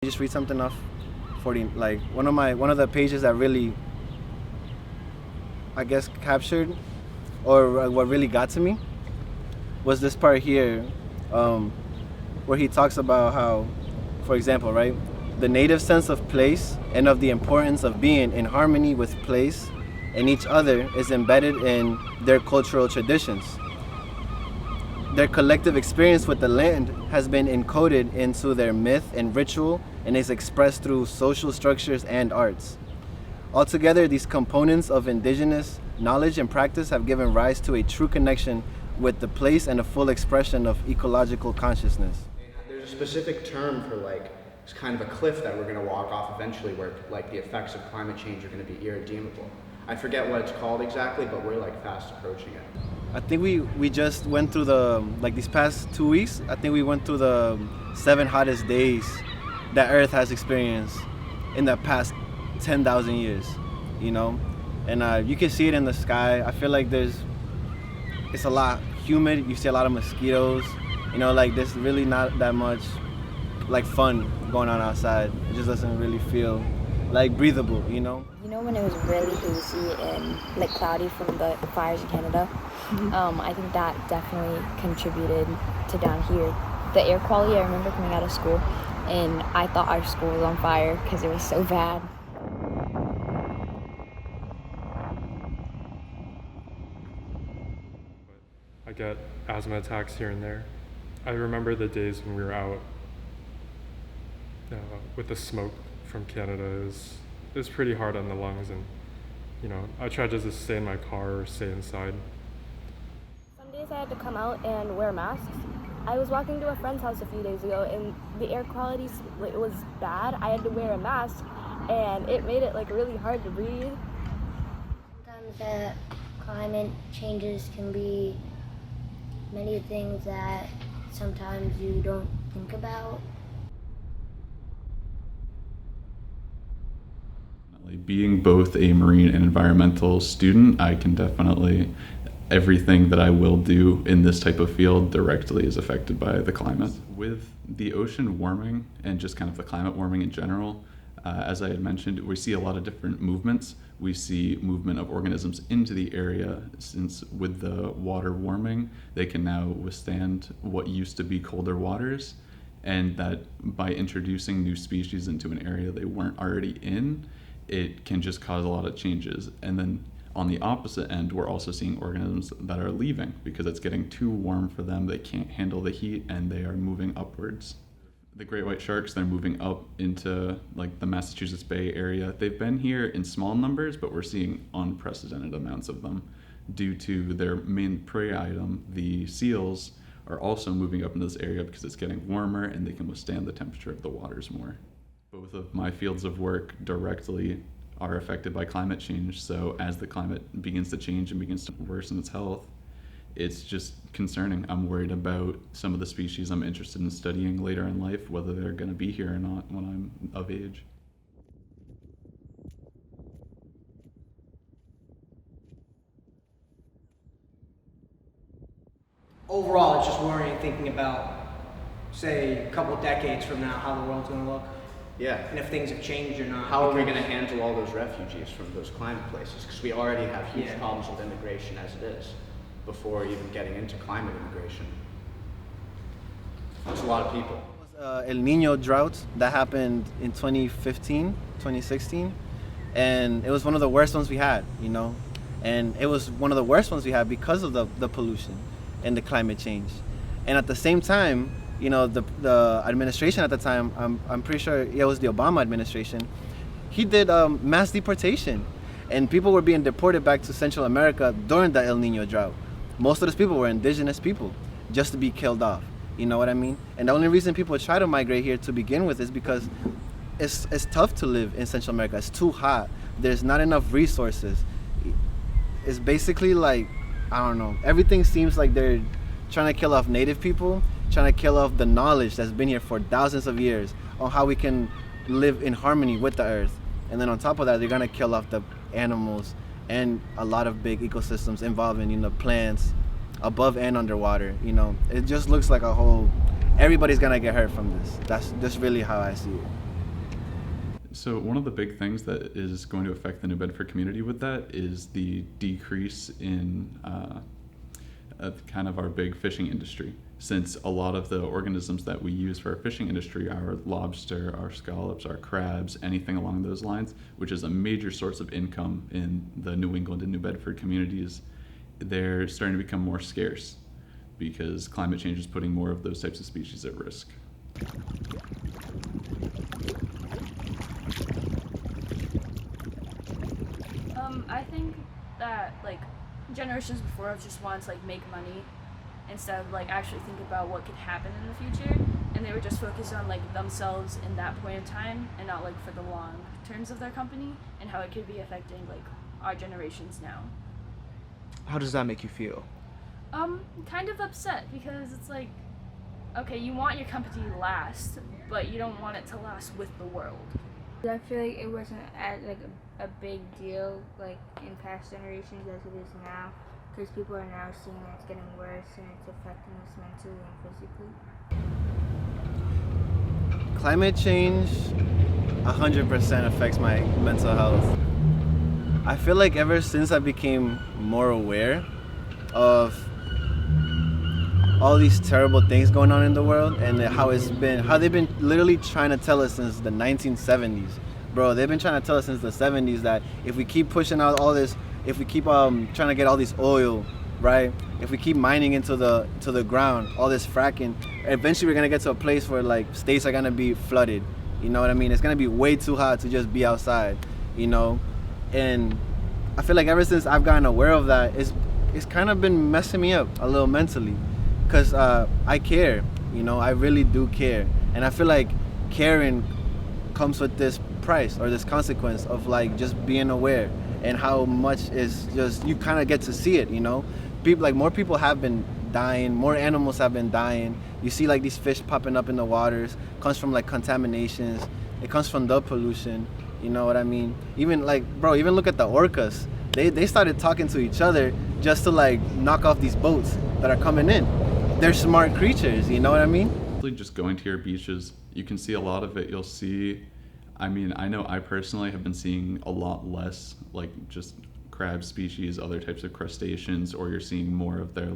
Just read something off 40, like one of the pages that really, I guess, captured or what really got to me was this part here, where he talks about how, for example, right, the native sense of place and of the importance of being in harmony with place and each other is embedded in their cultural traditions. Their collective experience with the land has been encoded into their myth and ritual and is expressed through social structures and arts. Altogether, these components of indigenous knowledge and practice have given rise to a true connection with the place and a full expression of ecological consciousness. There's a specific term for it's kind of a cliff that we're going to walk off eventually where the effects of climate change are going to be irredeemable. I forget what it's called exactly, but we're fast approaching it. I think we just went through these past 2 weeks, I think we went through the 7 hottest days that Earth has experienced in the past 10,000 years, And you can see it in the sky. I feel like it's a lot humid. You see a lot of mosquitoes, there's really not that much fun going on outside. It just doesn't really feel breathable, When it was really hazy and cloudy from the fires in Canada, I think that definitely contributed to down here. The air quality, I remember coming out of school and I thought our school was on fire because it was so bad. I get asthma attacks here and there. I remember the days when we were out with the smoke from Canada. It was pretty hard on the lungs, and I tried to just stay in my car or stay inside. Some days I had to come out and wear masks. I was walking to a friend's house a few days ago and the air quality it was bad. I had to wear a mask and it made it really hard to breathe. Sometimes the climate changes can be many things that sometimes you don't think about. Being both a marine and environmental student, I can definitely, everything that I will do in this type of field directly is affected by the climate. With the ocean warming and just kind of the climate warming in general, as I had mentioned, we see a lot of different movements. We see movement of organisms into the area, since with the water warming, they can now withstand what used to be colder waters, and that by introducing new species into an area they weren't already in, it can just cause a lot of changes. And then on the opposite end, we're also seeing organisms that are leaving because it's getting too warm for them. They can't handle the heat and they are moving upwards. The great white sharks, they're moving up into the Massachusetts Bay area. They've been here in small numbers, but we're seeing unprecedented amounts of them due to their main prey item, the seals, are also moving up into this area because it's getting warmer and they can withstand the temperature of the waters more. Both of my fields of work directly are affected by climate change, so as the climate begins to change and begins to worsen its health, it's just concerning. I'm worried about some of the species I'm interested in studying later in life, whether they're going to be here or not when I'm of age. Overall, it's just worrying thinking about, say, a couple decades from now, how the world's going to look. Yeah. And if things have changed or not. How are we going to handle all those refugees from those climate places? Because we already have huge problems with immigration as it is, before even getting into climate immigration. That's a lot of people. El Nino drought that happened in 2015, 2016, and it was one of the worst ones we had, and it was one of the worst ones we had because of the pollution and the climate change. And at the same time, the administration at the time, I'm pretty sure it was the Obama administration, he did mass deportation, and people were being deported back to Central America during the El Nino drought. Most of those people were indigenous people, just to be killed off. You know what I mean? And the only reason people try to migrate here to begin with is because it's tough to live in Central America. It's too hot. There's not enough resources. It's basically I don't know. Everything seems like they're trying to kill off native people, trying to kill off the knowledge that's been here for thousands of years on how we can live in harmony with the earth. And then on top of that, they're gonna kill off the animals and a lot of big ecosystems involving, plants above and underwater. It just looks like a whole, everybody's gonna get hurt from this. That's really how I see it. So one of the big things that is going to affect the New Bedford community with that is the decrease in kind of our big fishing industry. Since a lot of the organisms that we use for our fishing industry, our lobster, our scallops, our crabs, anything along those lines, which is a major source of income in the New England and New Bedford communities, they're starting to become more scarce because climate change is putting more of those types of species at risk. I think that generations before us just wanted to make money instead of actually think about what could happen in the future, and they were just focused on themselves in that point in time and not for the long terms of their company and how it could be affecting our generations now. How does that make you feel? Kind of upset because it's okay, you want your company to last, but you don't want it to last with the world. I feel like it wasn't as a big deal in past generations as it is now, because people are now seeing that it's getting worse and it's affecting us mentally and physically. Climate change 100% affects my mental health. I feel like ever since I became more aware of all these terrible things going on in the world and how they've been literally trying to tell us since the 1970s. Bro, they've been trying to tell us since the 70s that if we keep pushing out all this, if we keep trying to get all this oil, right? If we keep mining into the ground, all this fracking, eventually we're gonna get to a place where states are gonna be flooded. You know what I mean? It's gonna be way too hot to just be outside, you know? And I feel like ever since I've gotten aware of that, it's kind of been messing me up a little mentally. Because I care, you know, I really do care. And I feel like caring comes with this price or this consequence of just being aware and how much is just, you kind of get to see it, you know. People, more people have been dying, more animals have been dying. You see these fish popping up in the waters, comes from contaminations, it comes from the pollution, you know what I mean? Even even look at the orcas. They started talking to each other just to knock off these boats that are coming in. They're smart creatures, you know what I mean? Just going to your beaches, you can see a lot of it. You'll see, I know I personally have been seeing a lot less just crab species, other types of crustaceans, or you're seeing more of their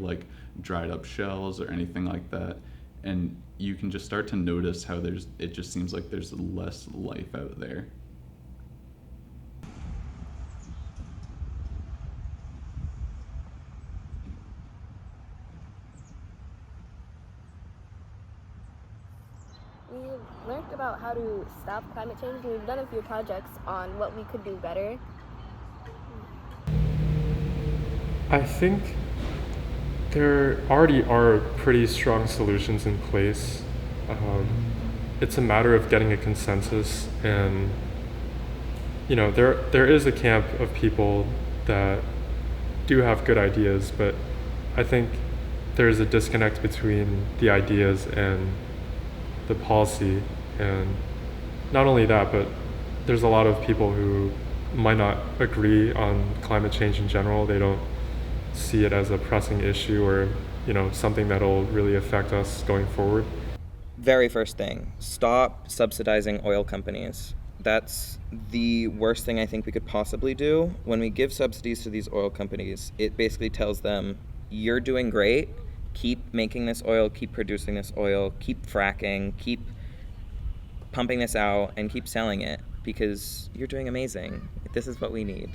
dried up shells or anything like that. And you can just start to notice how it just seems like there's less life out there. We've learned about how to stop climate change, and we've done a few projects on what we could do better. I think there already are pretty strong solutions in place. It's a matter of getting a consensus, and there is a camp of people that do have good ideas, but I think there's a disconnect between the ideas and the policy. And not only that, but there's a lot of people who might not agree on climate change in general. They don't see it as a pressing issue or something that'll really affect us going forward. Very first thing, stop subsidizing oil companies. That's the worst thing I think we could possibly do. When we give subsidies to these oil companies, it basically tells them, you're doing great, keep making this oil, keep producing this oil, keep fracking, keep pumping this out, and keep selling it because you're doing amazing. This is what we need.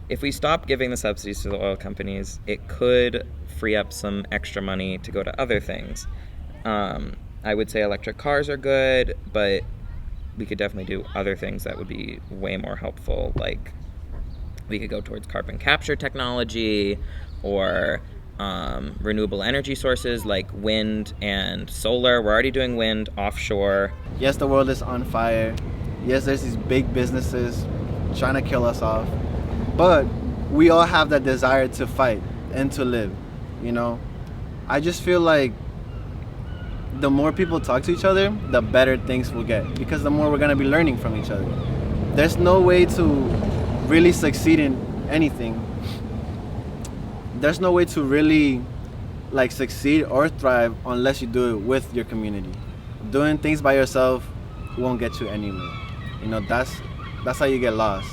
If we stop giving the subsidies to the oil companies, it could free up some extra money to go to other things. I would say electric cars are good, but we could definitely do other things that would be way more helpful. We could go towards carbon capture technology or renewable energy sources like wind and solar. We're already doing wind offshore. Yes, the world is on fire. Yes, there's these big businesses trying to kill us off. But we all have that desire to fight and to live, you know? I just feel like the more people talk to each other, the better things will get, because the more we're gonna be learning from each other. There's no way to really succeed in anything. There's no way to really succeed or thrive unless you do it with your community. Doing things by yourself won't get you anywhere. You know, that's how you get lost.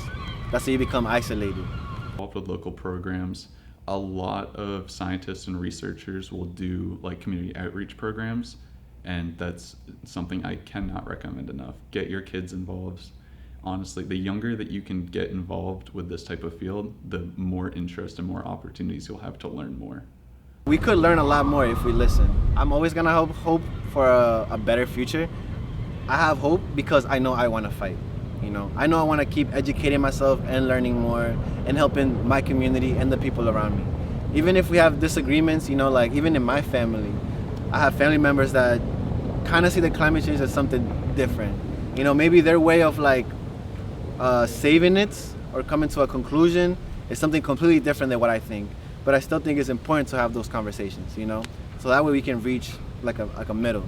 That's how you become isolated. Involved with local programs, a lot of scientists and researchers will do like community outreach programs, and that's something I cannot recommend enough. Get your kids involved. Honestly, the younger that you can get involved with this type of field, the more interest and more opportunities you'll have to learn more. We could learn a lot more if we listen. I'm always gonna hope for a better future. I have hope because I know I want to fight. You know, I know I want to keep educating myself and learning more and helping my community and the people around me. Even if we have disagreements, you know, like even in my family, I have family members that kind of see the climate change as something different. You know, maybe their way of like saving it or coming to a conclusion is something completely different than what I think. But I still think it's important to have those conversations, you know, so that way we can reach like a middle.